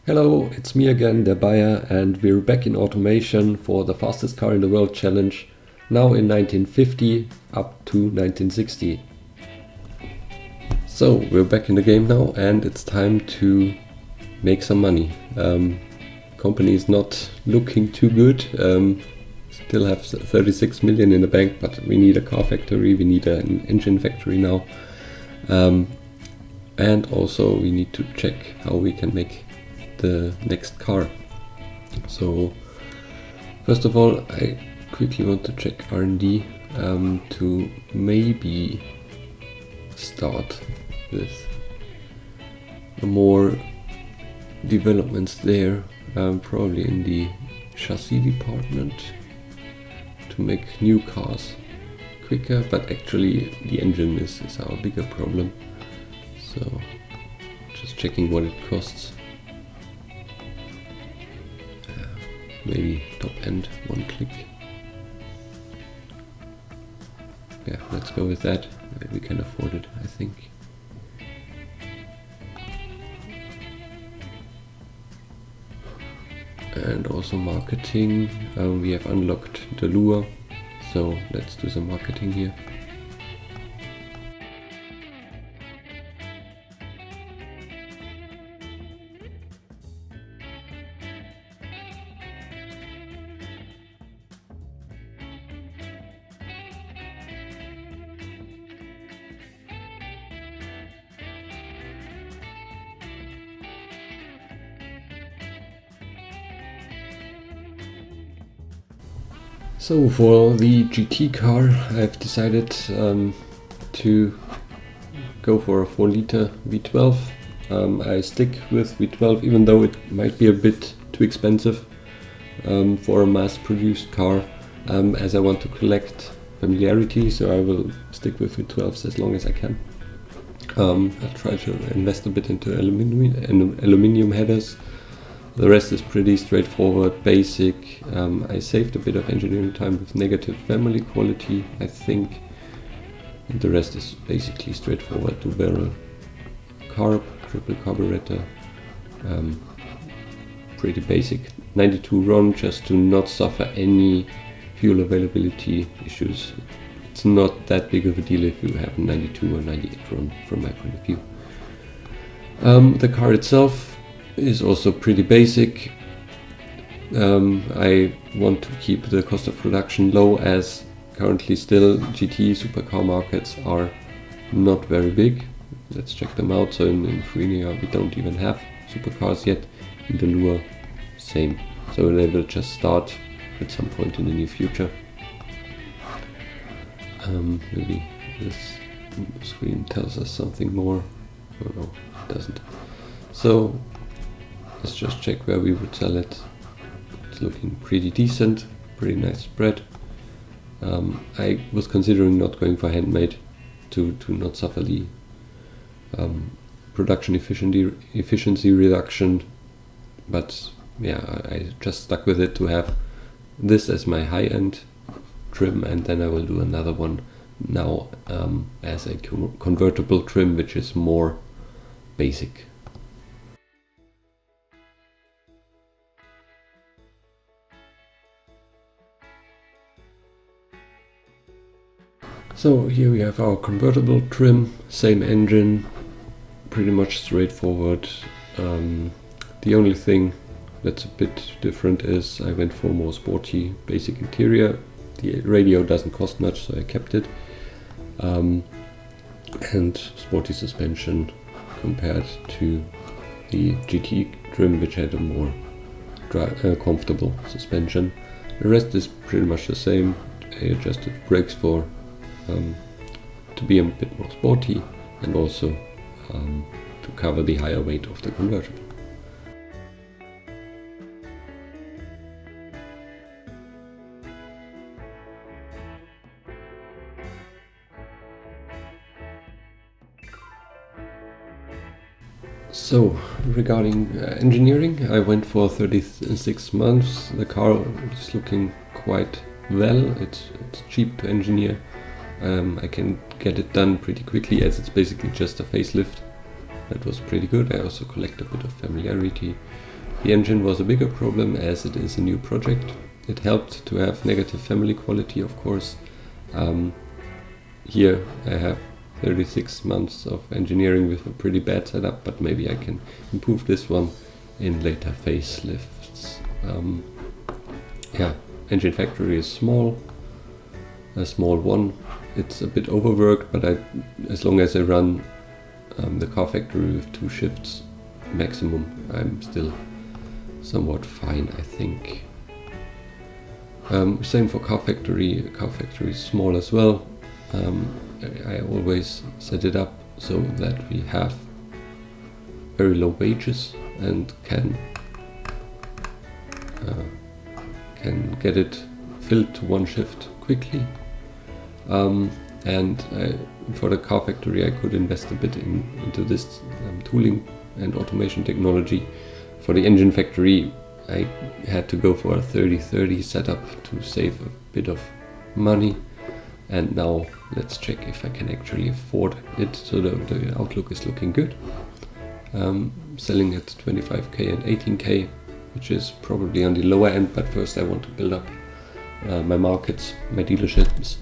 Hello, it's me again, the buyer, and we're back in automation for the fastest car in the world challenge, now in 1950 up to 1960. So we're back in the game now, and it's time to make some money. Company is not looking too good. Still have 36 million in the bank, but we need a car factory, we need an engine factory now. And also we need to check how we can make the next car. So first of all, I quickly want to check R&D to maybe start with more developments there, probably in the chassis department, to make new cars quicker, but actually the engine is our bigger problem. So just checking what it costs. Maybe top end, one click. Yeah, let's go with that. We can afford it, I think. And also marketing. We have unlocked the lure, so let's do some marketing here. So for the GT car, I've decided to go for a 4-liter V12. I stick with V12 even though it might be a bit too expensive for a mass-produced car, as I want to collect familiarity, so I will stick with V12s as long as I can. I'll try to invest a bit into aluminium headers. The rest is pretty straightforward, basic. I saved a bit of engineering time with negative family quality, I think. And the rest is basically straightforward. 2-barrel carb, triple carburetor. Pretty basic. 92 RON, just to not suffer any fuel availability issues. It's not that big of a deal if you have 92 or 98 RON from my point of view. The car itself is also pretty basic. I want to keep the cost of production low, as currently still GT supercar markets are not very big. Let's check them out. So in Lithuania we don't even have supercars yet. In the Lure, same. So they will just start at some point in the near future. Maybe this screen tells us something more. Oh no, it doesn't. So let's just check where we would sell it. It's looking pretty decent, pretty nice spread. I was considering not going for handmade to not suffer the production efficiency reduction, but yeah, I just stuck with it to have this as my high-end trim, and then I will do another one now as a convertible trim, which is more basic. So here we have our convertible trim, same engine, pretty much straightforward. The only thing that's a bit different is I went for more sporty basic interior. The radio doesn't cost much, so I kept it. And sporty suspension compared to the GT trim, which had a more comfortable suspension. The rest is pretty much the same. I adjusted brakes for to be a bit more sporty, and also to cover the higher weight of the convertible. So regarding engineering, I went for 36 months. The car is looking quite well. It's cheap to engineer. I can get it done pretty quickly, as it's basically just a facelift. That was pretty good. I also collect a bit of familiarity. The engine was a bigger problem as it is a new project. It helped to have negative family quality, of course. Here I have 36 months of engineering with a pretty bad setup, but maybe I can improve this one in later facelifts. Yeah, engine factory is small, a small one. It's a bit overworked, but as long as I run the car factory with 2 shifts maximum, I'm still somewhat fine, I think. Same for car factory. Car factory is small as well. I always set it up so that we have very low wages and can get it filled to 1 shift quickly. And for the car factory I could invest a bit into this tooling and automation technology. For the engine factory I had to go for a 30-30 setup to save a bit of money, and now let's check if I can actually afford it. So the outlook is looking good. Selling at 25k and 18k, which is probably on the lower end, but first I want to build up my markets, my dealerships,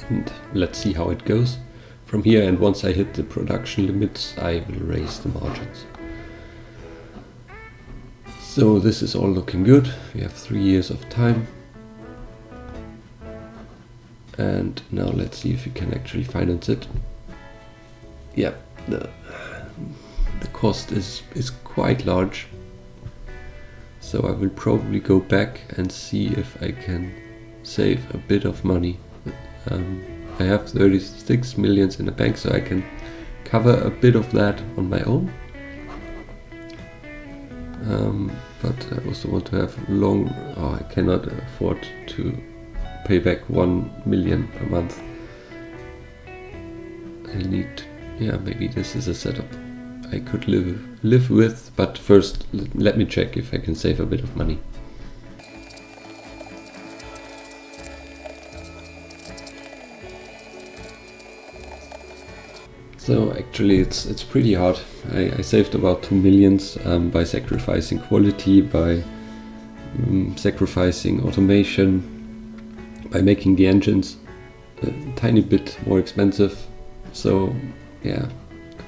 and let's see how it goes from here. And once I hit the production limits, I will raise the margins. So this is all looking good. We have 3 years of time. And now let's see if we can actually finance it. Yeah, the cost is quite large. So I will probably go back and see if I can save a bit of money. I have 36 millions in the bank, so I can cover a bit of that on my own. But I also want to have I cannot afford to pay back 1 million per month. I need, maybe this is a setup I could live with, but first let me check if I can save a bit of money. So actually it's pretty hard. I saved about 2 millions by sacrificing quality, by sacrificing automation, by making the engines a tiny bit more expensive. So yeah,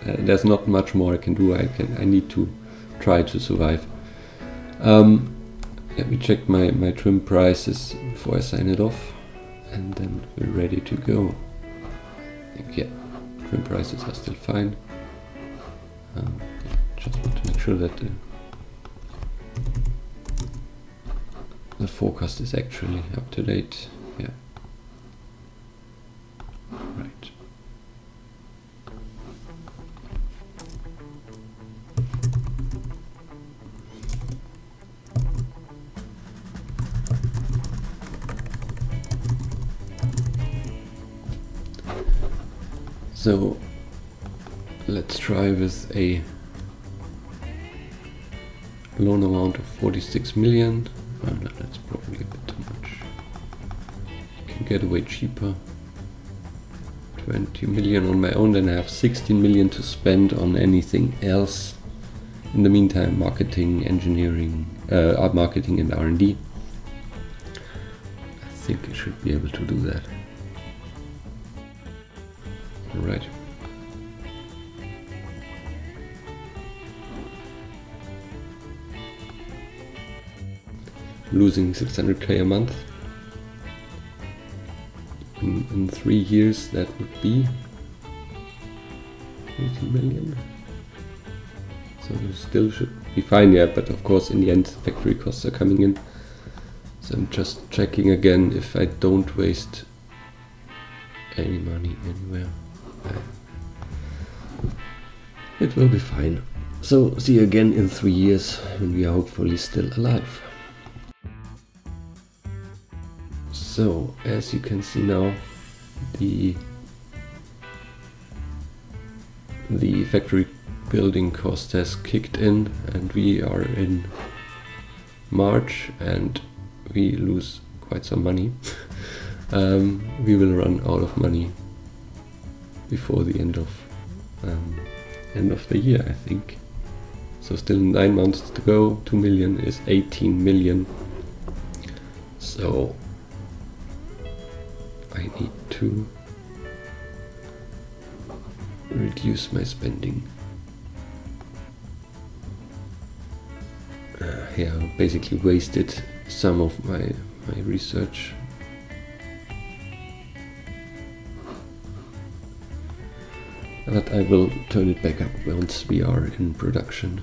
there's not much more I can do. I need to try to survive. Let me check my trim prices before I sign it off, and then we're ready to go. I think, yeah, trim prices are still fine. Just want to make sure that the forecast is actually up to date. Yeah. Right. So let's try with a loan amount of 46 million. Oh, no, that's probably a bit too much. You can get away cheaper. 20 million on my own, then I have 16 million to spend on anything else. In the meantime, marketing, engineering, marketing and R&D. I think I should be able to do that. Alright. Losing 600k a month. In 3 years that would be 80 million. So it still should be fine, yeah, but of course in the end factory costs are coming in. So I'm just checking again if I don't waste any money anywhere. It will be fine. So see you again in 3 years when we are hopefully still alive. So as you can see now, the factory building cost has kicked in, and we are in March and we lose quite some money. We will run out of money before the end of the year, I think. So still 9 months to go. 2 million is 18 million. So I need to reduce my spending. Yeah, I basically wasted some of my research. But I will turn it back up once we are in production.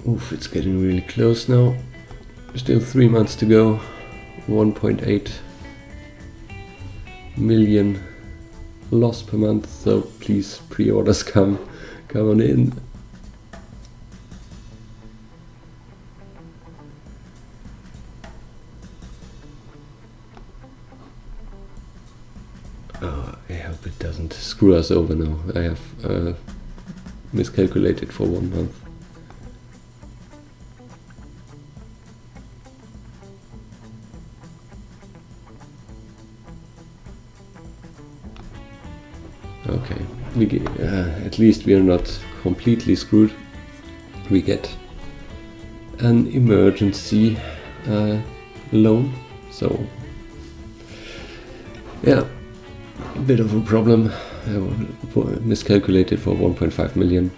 Oof, it's getting really close now. Still 3 months to go. 1.8 million loss per month, so please pre-orders come on in. Oh, I hope it doesn't screw us over now. I have miscalculated for 1 month. Okay, at least we are not completely screwed. We get an emergency loan, so yeah, a bit of a problem. I miscalculated for 1.5 million.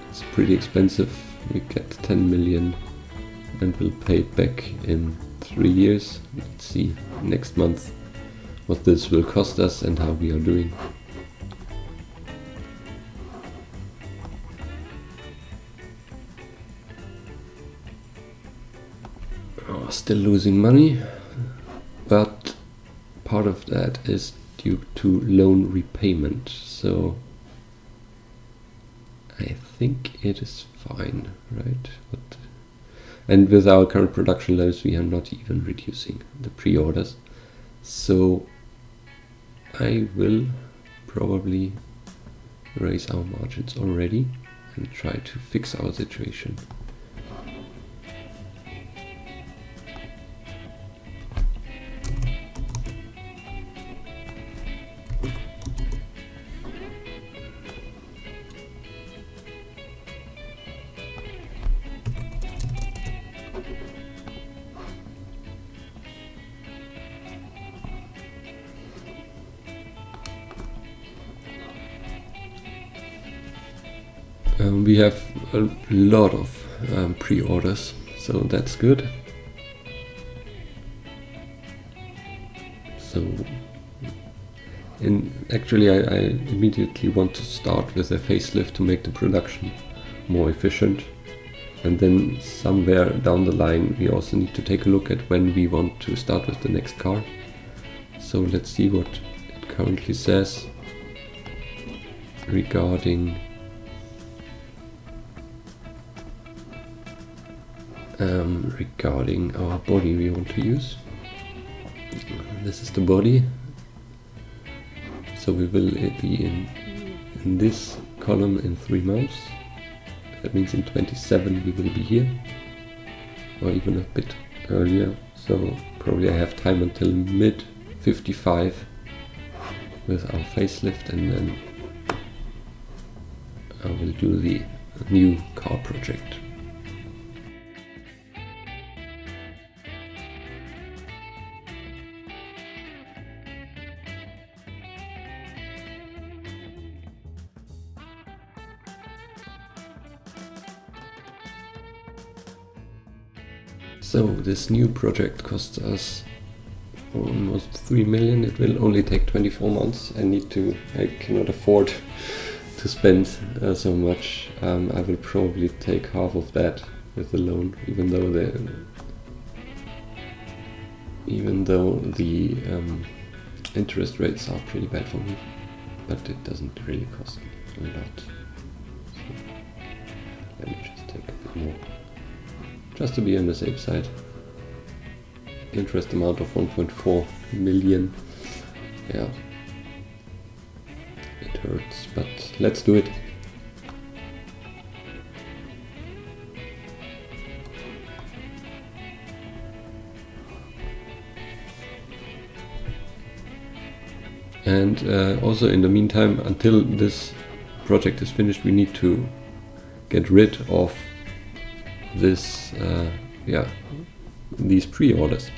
It's pretty expensive. We get 10 million and we'll pay it back in 3 years. Let's see next month what this will cost us and how we are doing. Oh, still losing money, but part of that is due to loan repayment, so I think it is fine, right? And with our current production levels we are not even reducing the pre-orders, so I will probably raise our margins already and try to fix our situation. We have a lot of pre-orders, so that's good. So, actually I immediately want to start with a facelift to make the production more efficient. And then somewhere down the line we also need to take a look at when we want to start with the next car. So let's see what it currently says regarding our body we want to use. This is the body, so we will be in this column in 3 months. That means in 27 we will be here, or even a bit earlier, so probably I have time until mid 55 with our facelift, and then I will do the new car project. So this new project costs us almost 3 million. It will only take 24 months. I cannot afford to spend so much. I will probably take half of that with the loan, even though the interest rates are pretty bad for me, but it doesn't really cost me a lot. So let me just take a bit more, just to be on the safe side. Interest amount of 1.4 million. Yeah, it hurts, but let's do it. And also in the meantime, until this project is finished, we need to get rid of this, these pre-orders.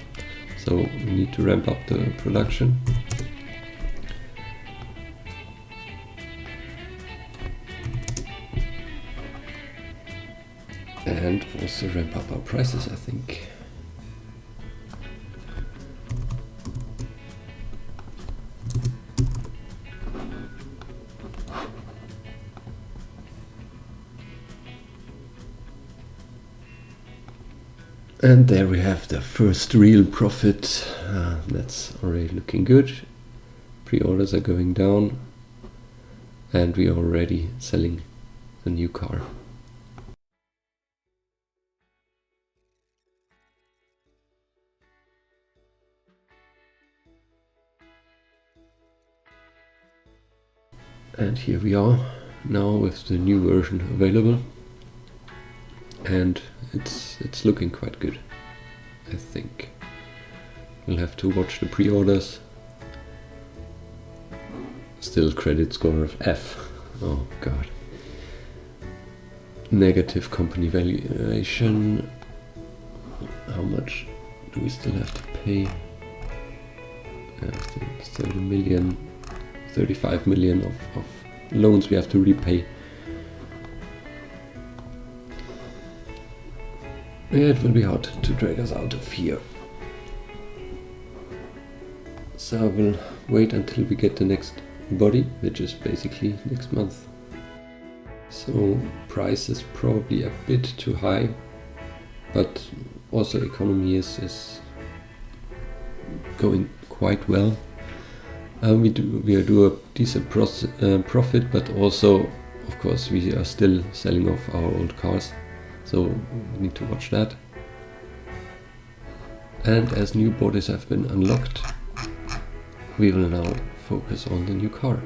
So we need to ramp up the production. And also ramp up our prices, I think. And there we have the first real profit. That's already looking good. Pre-orders are going down, and we are already selling the new car. And here we are now with the new version available, and it's looking quite good. I think we'll have to watch the pre-orders. Still credit score of F. Oh god. Negative company valuation. How much do we still have to pay? I think 30 million. 35 million of loans we have to repay. Yeah, it will be hard to drag us out of here. So I will wait until we get the next body, which is basically next month. So price is probably a bit too high, but also economy is going quite well. We do a decent profit, but also, of course, we are still selling off our old cars, so we need to watch that. And as new bodies have been unlocked, we will now focus on the new car.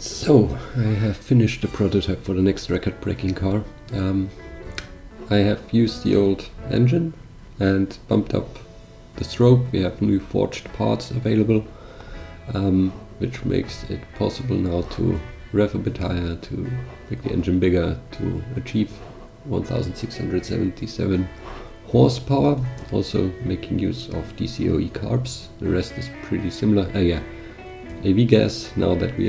So, I have finished the prototype for the next record-breaking car. I have used the old engine and bumped up the strobe. We have new forged parts available, which makes it possible now to rev a bit higher, to make the engine bigger, to achieve 1677 horsepower, also making use of DCOE carbs. The rest is pretty similar. AV gas, now that we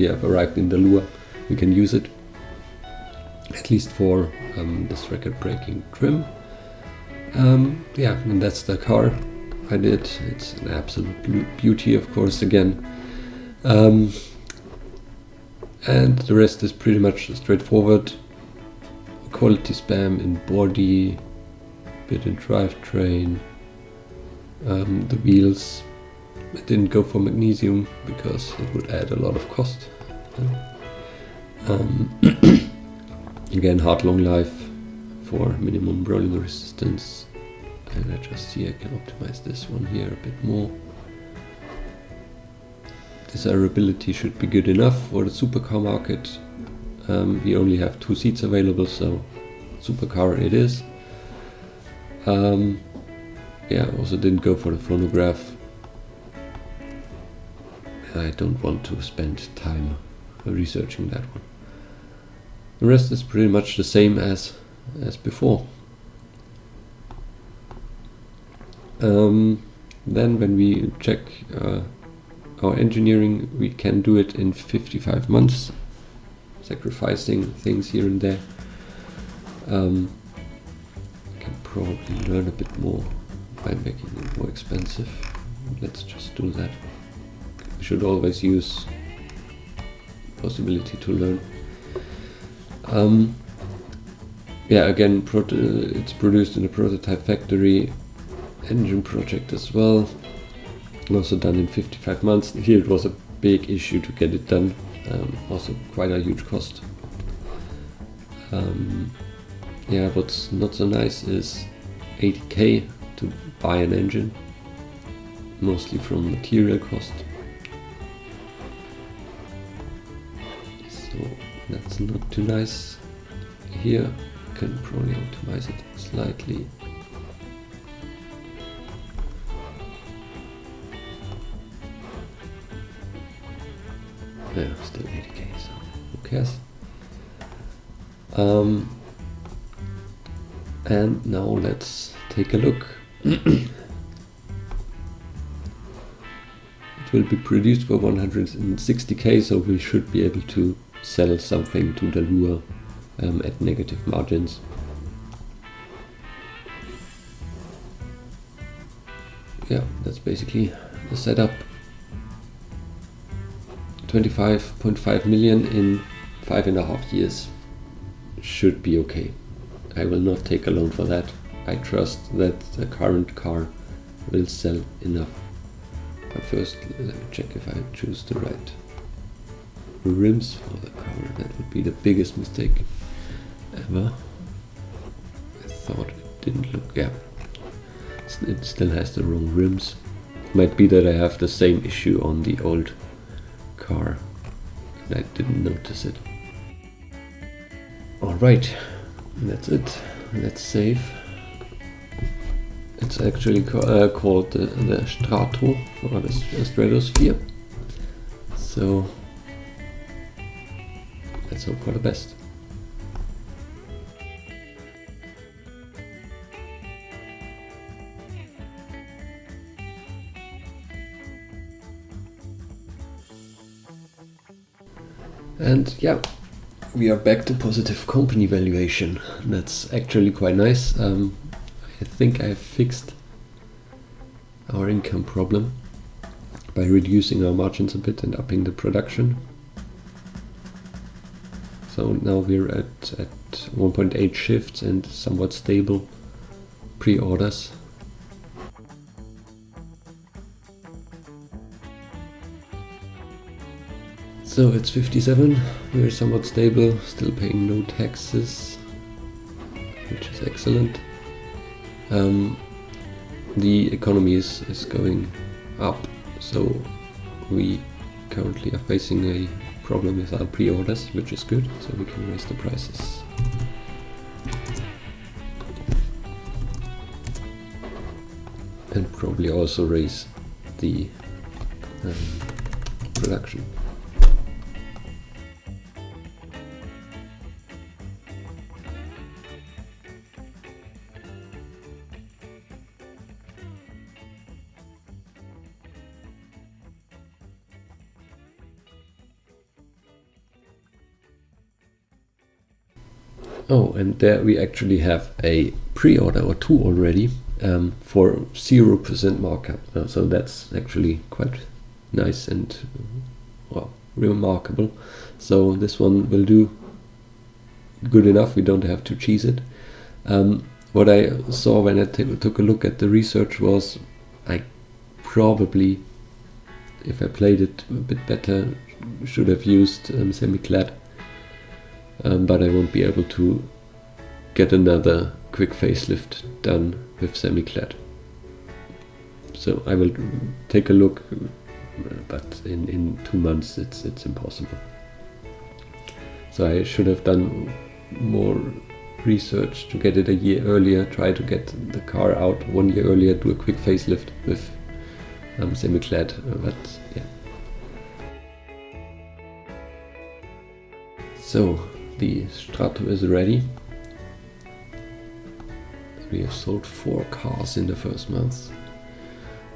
have arrived in the Lure, we can use it, at least for this record-breaking trim. And that's the car I did. It's an absolute beauty, of course, again. And the rest is pretty much straightforward. Quality spam in body, bit in drivetrain, the wheels. I didn't go for magnesium because it would add a lot of cost. Again, hard long life for minimum rolling resistance. And I just see I can optimize this one here a bit more. desirability should be good enough for the supercar market. We only have 2 seats available, so supercar it is. Yeah, also didn't go for the phonograph. I don't want to spend time researching that one. The rest is pretty much the same as before. Then when we check our engineering, we can do it in 55 months, sacrificing things here and there. Can probably learn a bit more by making it more expensive. Let's just do that. We should always use possibility to learn. Yeah, again, it's produced in a prototype factory. Engine project as well, also done in 55 months. Here it was a big issue to get it done, also quite a huge cost. Yeah, what's not so nice is 80k to buy an engine, mostly from material cost. So that's not too nice. Here you can probably optimize it slightly. Yeah, still 80k, so who cares? And now let's take a look. It will be produced for 160k, so we should be able to sell something to the lure at negative margins. Yeah, that's basically the setup. 25.5 million in 5.5 years should be okay. I will not take a loan for that. I trust that the current car will sell enough. But first, let me check if I choose the right rims for the car. That would be the biggest mistake ever. I thought it didn't look, yeah. It still has the wrong rims. Might be that I have the same issue on the old car and I didn't notice it. Alright, that's it. Let's save. It's actually called the Strato or the Stratosphere. So let's hope for the best. And yeah, we are back to positive company valuation. That's actually quite nice. I think I've fixed our income problem by reducing our margins a bit and upping the production. So now we're at 1.8 shifts and somewhat stable pre-orders. So it's 57, we're somewhat stable, still paying no taxes, which is excellent. The economy is going up, so we currently are facing a problem with our pre-orders, which is good, so we can raise the prices. And probably also raise the production. Oh, and there we actually have a pre-order or two already for 0% markup. So that's actually quite nice and well, remarkable. So this one will do good enough. We don't have to cheese it. What I saw when I took a look at the research was I probably, if I played it a bit better, should have used semi-clad. But I won't be able to get another quick facelift done with semi-clad. So I will take a look but in 2 months it's impossible. So I should have done more research to get it a year earlier, try to get the car out 1 year earlier, do a quick facelift with semi-clad, but yeah. So the Strato is ready. We have sold 4 cars in the first month.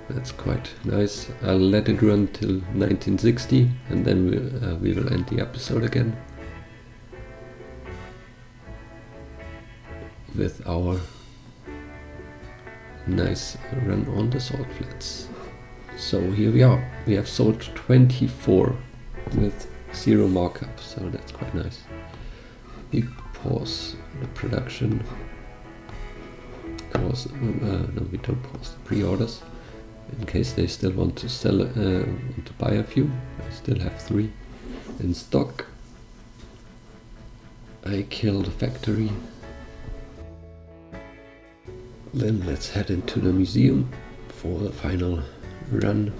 That's quite nice. I'll let it run till 1960 and then we will end the episode again with our nice run on the salt flats. So here we are. We have sold 24 with 0 markup, so that's quite nice. We pause the production. Because no, we don't pause the pre-orders in case they still want to sell, want to buy a few. I still have 3 in stock. I kill the factory. Then let's head into the museum for the final run.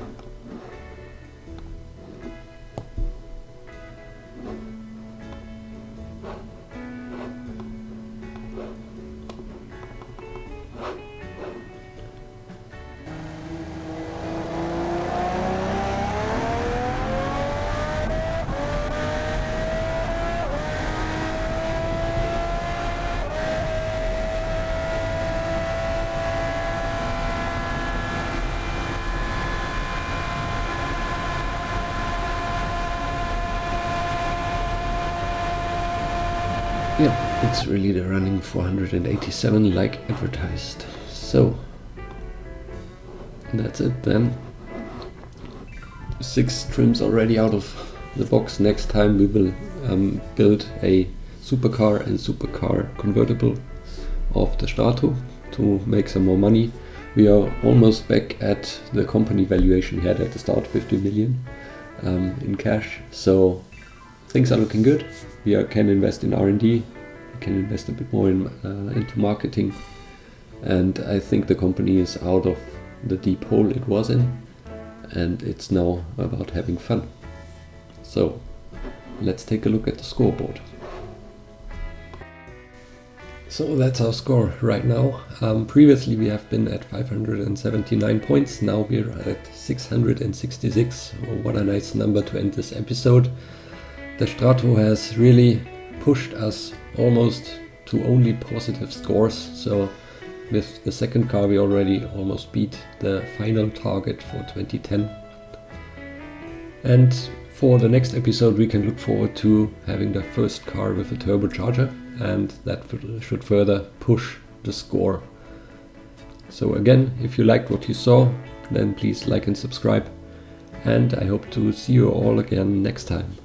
Yeah, it's really the running 487 like advertised. So that's it then. 6 trims already out of the box. Next time we will build a supercar and supercar convertible of the Strato to make some more money. We are almost back at the company valuation we had at the start, 50 million in cash. So things are looking good. We can invest in R&D, we can invest a bit more into marketing, and I think the company is out of the deep hole it was in, and it's now about having fun. So let's take a look at the scoreboard. So that's our score right now. Previously we have been at 579 points, now we're at 666. What a nice number to end this episode. The Strato has really pushed us almost to only positive scores, so with the second car we already almost beat the final target for 2010. And for the next episode we can look forward to having the first car with a turbocharger, and that should further push the score. So again, if you liked what you saw, then please like and subscribe, and I hope to see you all again next time.